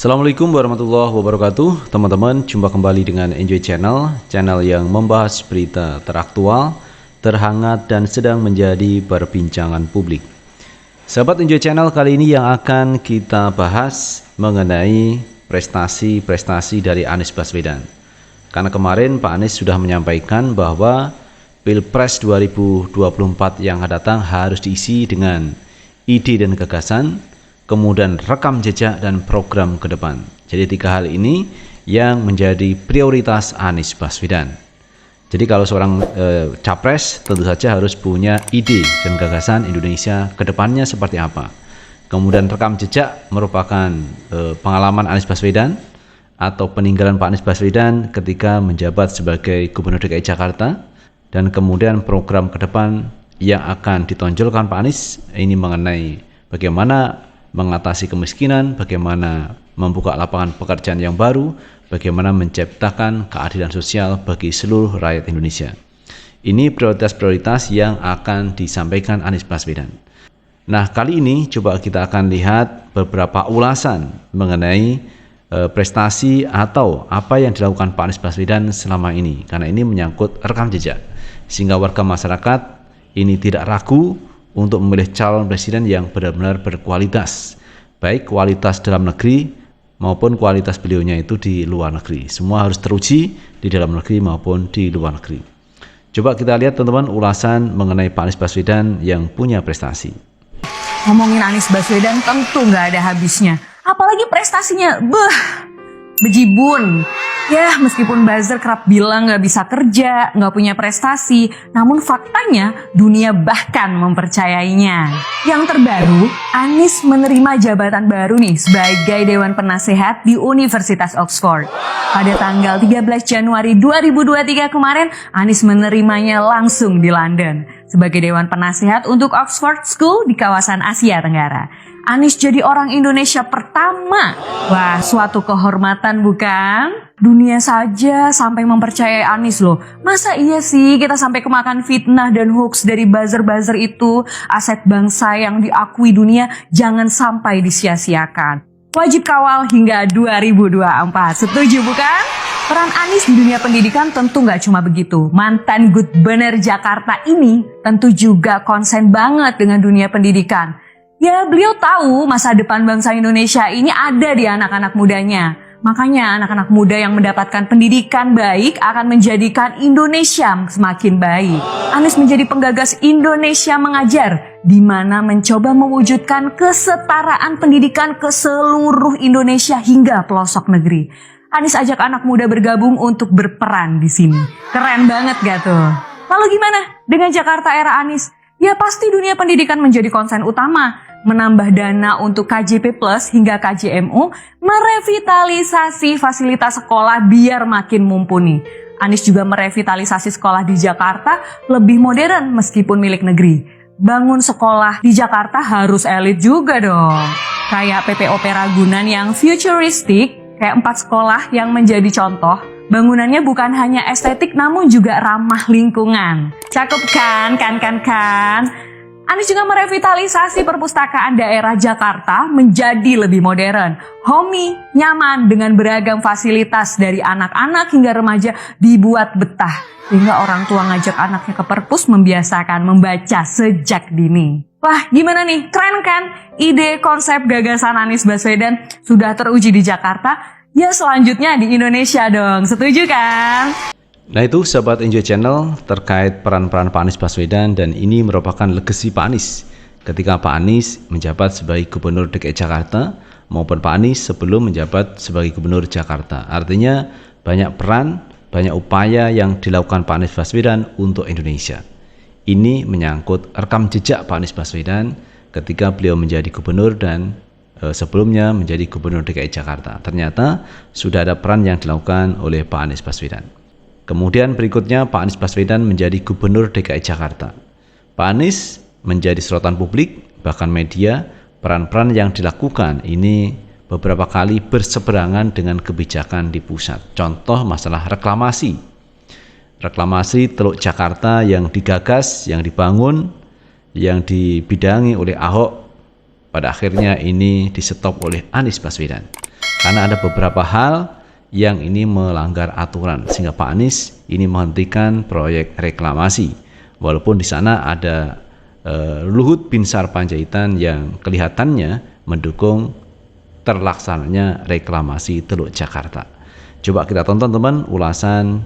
Assalamualaikum warahmatullahi wabarakatuh. Teman-teman, jumpa kembali dengan Enjoy Channel, channel yang membahas berita teraktual, terhangat dan sedang menjadi perbincangan publik. Sahabat Enjoy Channel, kali ini yang akan kita bahas mengenai prestasi-prestasi dari Anies Baswedan. Karena kemarin Pak Anies sudah menyampaikan bahwa Pilpres 2024 yang akan datang harus diisi dengan ide dan gagasan, kemudian rekam jejak dan program ke depan. Jadi 3 hal ini yang menjadi prioritas Anies Baswedan. Jadi kalau seorang capres tentu saja harus punya ide dan gagasan Indonesia ke depannya seperti apa. Kemudian rekam jejak merupakan pengalaman Anies Baswedan atau peninggalan Pak Anies Baswedan ketika menjabat sebagai Gubernur DKI Jakarta. Dan kemudian program ke depan yang akan ditonjolkan Pak Anies ini mengenai bagaimana mengatasi kemiskinan, bagaimana membuka lapangan pekerjaan yang baru, bagaimana menciptakan keadilan sosial bagi seluruh rakyat Indonesia. Ini prioritas-prioritas yang akan disampaikan Anies Baswedan. Nah, kali ini coba kita akan lihat beberapa ulasan mengenai prestasi atau apa yang dilakukan Pak Anies Baswedan selama ini, karena ini menyangkut rekam jejak, sehingga warga masyarakat ini tidak ragu untuk memilih calon presiden yang benar-benar berkualitas, baik kualitas dalam negeri maupun kualitas beliaunya itu di luar negeri. Semua harus teruji di dalam negeri maupun di luar negeri. Coba kita lihat teman-teman ulasan mengenai Pak Anies Baswedan yang punya prestasi. Ngomongin Anies Baswedan tentu nggak ada habisnya. Apalagi prestasinya, bejibun. Ya, meskipun buzzer kerap bilang nggak bisa kerja, nggak punya prestasi, namun faktanya dunia bahkan mempercayainya. Yang terbaru, Anies menerima jabatan baru nih sebagai Dewan Penasehat di Universitas Oxford. Pada tanggal 13 Januari 2023 kemarin, Anies menerimanya langsung di London sebagai Dewan Penasehat untuk Oxford School di kawasan Asia Tenggara. Anies jadi orang Indonesia pertama. Wah, suatu kehormatan bukan? Dunia saja sampai mempercayai Anies loh. Masa iya sih kita sampai kemakan fitnah dan hoax dari buzzer-buzzer itu? Aset bangsa yang diakui dunia jangan sampai disia-siakan. Wajib kawal hingga 2024. Setuju bukan? Peran Anies di dunia pendidikan tentu nggak cuma begitu. Mantan Gubernur Jakarta ini tentu juga konsen banget dengan dunia pendidikan. Ya, beliau tahu masa depan bangsa Indonesia ini ada di anak-anak mudanya. Makanya anak-anak muda yang mendapatkan pendidikan baik akan menjadikan Indonesia semakin baik. Anies menjadi penggagas Indonesia Mengajar, di mana mencoba mewujudkan kesetaraan pendidikan ke seluruh Indonesia hingga pelosok negeri. Anies ajak anak muda bergabung untuk berperan di sini. Keren banget gak tuh? Lalu gimana dengan Jakarta era Anies? Ya pasti dunia pendidikan menjadi konsen utama. Menambah dana untuk KJP Plus hingga KJMU, merevitalisasi fasilitas sekolah biar makin mumpuni. Anies juga merevitalisasi sekolah di Jakarta lebih modern meskipun milik negeri. Bangun sekolah di Jakarta harus elit juga dong. Kayak PPOP Ragunan yang futuristik, kayak 4 sekolah yang menjadi contoh. Bangunannya bukan hanya estetik namun juga ramah lingkungan. Cakep kan? Anies juga merevitalisasi perpustakaan daerah Jakarta menjadi lebih modern, homey, nyaman dengan beragam fasilitas dari anak-anak hingga remaja dibuat betah. Sehingga orang tua ngajak anaknya ke perpus membiasakan membaca sejak dini. Wah, gimana nih? Keren kan? Ide konsep gagasan Anies Baswedan sudah teruji di Jakarta. Ya selanjutnya di Indonesia dong. Setuju kan? Nah itu sahabat Enjoy Channel terkait peran-peran Pak Anies Baswedan, dan ini merupakan legasi Pak Anies ketika Pak Anies menjabat sebagai Gubernur DKI Jakarta maupun Pak Anies sebelum menjabat sebagai Gubernur Jakarta. Artinya banyak peran, banyak upaya yang dilakukan Pak Anies Baswedan untuk Indonesia. Ini menyangkut rekam jejak Pak Anies Baswedan ketika beliau menjadi gubernur dan sebelumnya menjadi Gubernur DKI Jakarta. Ternyata sudah ada peran yang dilakukan oleh Pak Anies Baswedan. Kemudian berikutnya Pak Anies Baswedan menjadi Gubernur DKI Jakarta. Pak Anies menjadi sorotan publik, bahkan media. Peran-peran yang dilakukan ini beberapa kali berseberangan dengan kebijakan di pusat. Contoh masalah reklamasi. Reklamasi Teluk Jakarta yang digagas, yang dibangun, yang dibidangi oleh Ahok, pada akhirnya ini disetop oleh Anies Baswedan. karena ada beberapa hal yang ini melanggar aturan sehingga Pak Anies ini menghentikan proyek reklamasi. Walaupun di sana ada Luhut Binsar Panjaitan yang kelihatannya mendukung terlaksananya reklamasi Teluk Jakarta. Coba kita tonton teman ulasan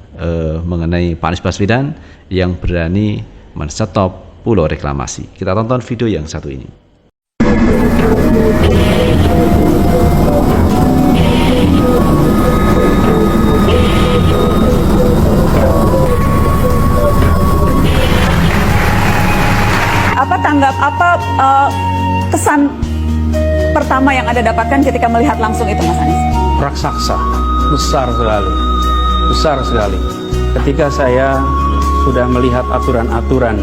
mengenai Pak Anies Baswedan yang berani menstop pulau reklamasi. Kita tonton video yang satu ini. Kesan pertama yang Anda dapatkan ketika melihat langsung itu, Mas Anies? Raksasa, besar sekali. Ketika saya sudah melihat aturan-aturan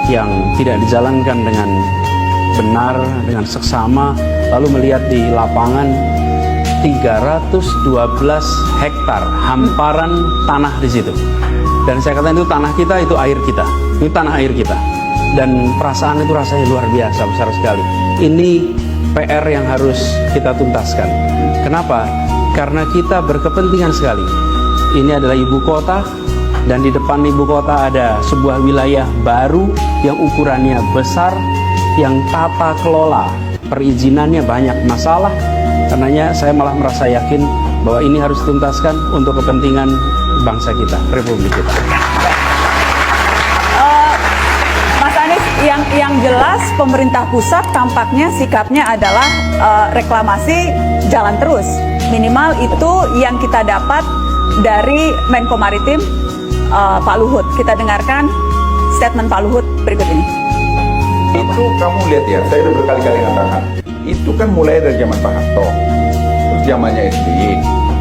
yang tidak dijalankan dengan benar, dengan seksama, lalu melihat di lapangan 312 hektar hamparan tanah di situ. Dan saya katakan itu tanah kita, itu air kita, itu tanah air kita. Dan perasaan itu rasanya luar biasa, besar sekali. Ini PR yang harus kita tuntaskan. Kenapa? Karena kita berkepentingan sekali. Ini adalah ibu kota, dan di depan ibu kota ada sebuah wilayah baru yang ukurannya besar, yang tata kelola perizinannya banyak masalah. Karenanya saya malah merasa yakin bahwa ini harus dituntaskan untuk kepentingan bangsa kita, republik kita. Yang jelas pemerintah pusat tampaknya sikapnya adalah reklamasi jalan terus. Minimal itu yang kita dapat dari Menko Maritim Pak Luhut. Kita dengarkan statement Pak Luhut berikut ini. Itu kamu lihat ya, saya udah berkali-kali katakan. Itu kan mulai dari zaman Pak Harto, terus zamannya SBY.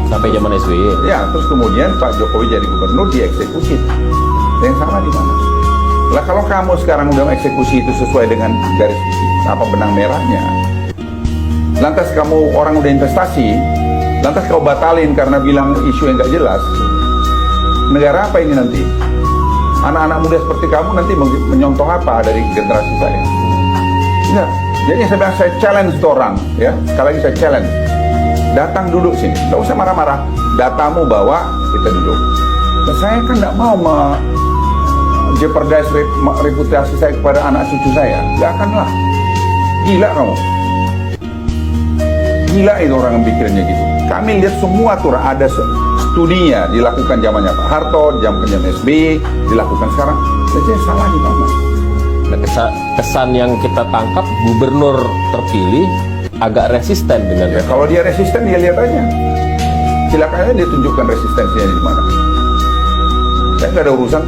Sampai zaman SBY. Ya, terus kemudian Pak Jokowi jadi gubernur, dieksekusi. Yang salah di mana? Lah kalau kamu sekarang udah eksekusi itu sesuai dengan garis benang merahnya, lantas kamu orang udah investasi, lantas kau batalin karena bilang isu yang nggak jelas, negara apa ini nanti? Anak-anak muda seperti kamu nanti menyontoh apa dari generasi saya? Ya, jadi saya bilang, saya challenge itu orang, ya. Sekali lagi saya challenge, datang duduk sini, nggak usah marah-marah, datamu bawa, kita duduk. Nah, saya kan nggak mau jeopardize reputasi saya kepada anak cucu saya. Gak akan lah. Gila kamu. Gila itu orang yang pikirnya gitu. Kami lihat semua aturan, ada studinya dilakukan zamannya Pak Harto, zaman SBY, dilakukan sekarang. Jadi salah di mana? Nah, kesan yang kita tangkap, gubernur terpilih agak resisten dengan ya, kalau dia resisten, dia lihat aja. Silakan aja dia tunjukkan resistensinya di mana. Saya nggak ada urusan.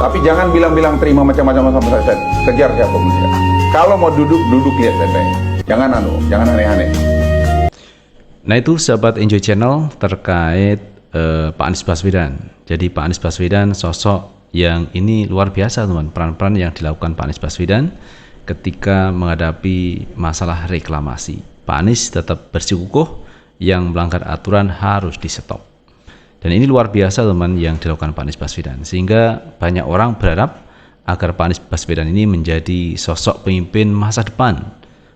Tapi jangan bilang-bilang terima macam-macam sama saya. Kejar siapa pun dia. Kalau mau duduk lihat baik-baik. Jangan aneh-aneh. Nah itu sahabat Enjoy Channel terkait Pak Anies Baswedan. Jadi Pak Anies Baswedan sosok yang ini luar biasa teman. Peran-peran yang dilakukan Pak Anies Baswedan ketika menghadapi masalah reklamasi. Pak Anies tetap bersikukuh, yang melanggar aturan harus di stop. Dan ini luar biasa teman yang dilakukan Pak Anies Baswedan. Sehingga banyak orang berharap agar Pak Anies Baswedan ini menjadi sosok pemimpin masa depan.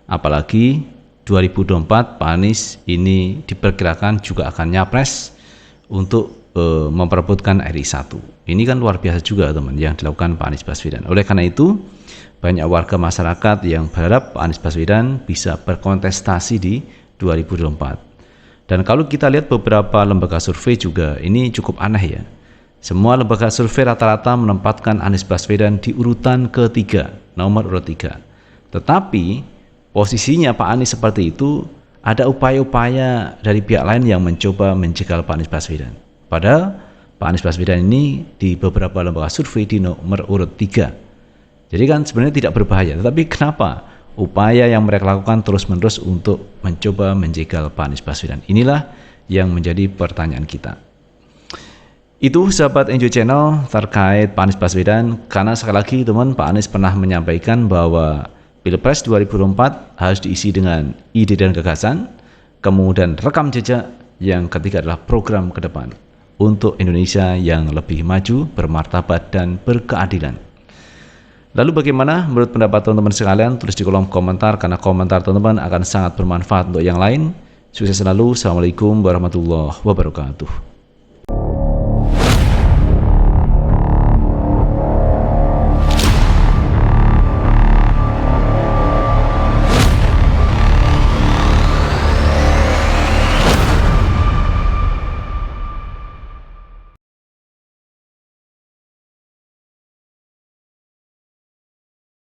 Apalagi 2024 Pak Anies ini diperkirakan juga akan nyapres untuk memperebutkan RI 1. Ini kan luar biasa juga teman yang dilakukan Pak Anies Baswedan. Oleh karena itu banyak warga masyarakat yang berharap Pak Anies Baswedan bisa berkontestasi di 2024. Dan kalau kita lihat beberapa lembaga survei juga ini cukup aneh ya. Semua lembaga survei rata-rata menempatkan Anies Baswedan di urutan ketiga, nomor urut 3. Tetapi posisinya Pak Anies seperti itu, ada upaya-upaya dari pihak lain yang mencoba menjegal Pak Anies Baswedan. Padahal Pak Anies Baswedan ini di beberapa lembaga survei di nomor urut 3. Jadi kan sebenarnya tidak berbahaya. Tetapi kenapa upaya yang mereka lakukan terus-menerus untuk mencoba menjegal Pak Anies Baswedan? Inilah yang menjadi pertanyaan kita. Itu sahabat Enjoy Channel terkait Pak Anies Baswedan. Karena sekali lagi teman, Pak Anies pernah menyampaikan bahwa Pilpres 2024 harus diisi dengan ide dan gagasan, kemudian rekam jejak, yang ketiga adalah program ke depan untuk Indonesia yang lebih maju, bermartabat dan berkeadilan. Lalu bagaimana menurut pendapat teman-teman sekalian? Tulis di kolom komentar, karena komentar teman-teman akan sangat bermanfaat untuk yang lain. Sukses selalu. Assalamualaikum warahmatullahi wabarakatuh.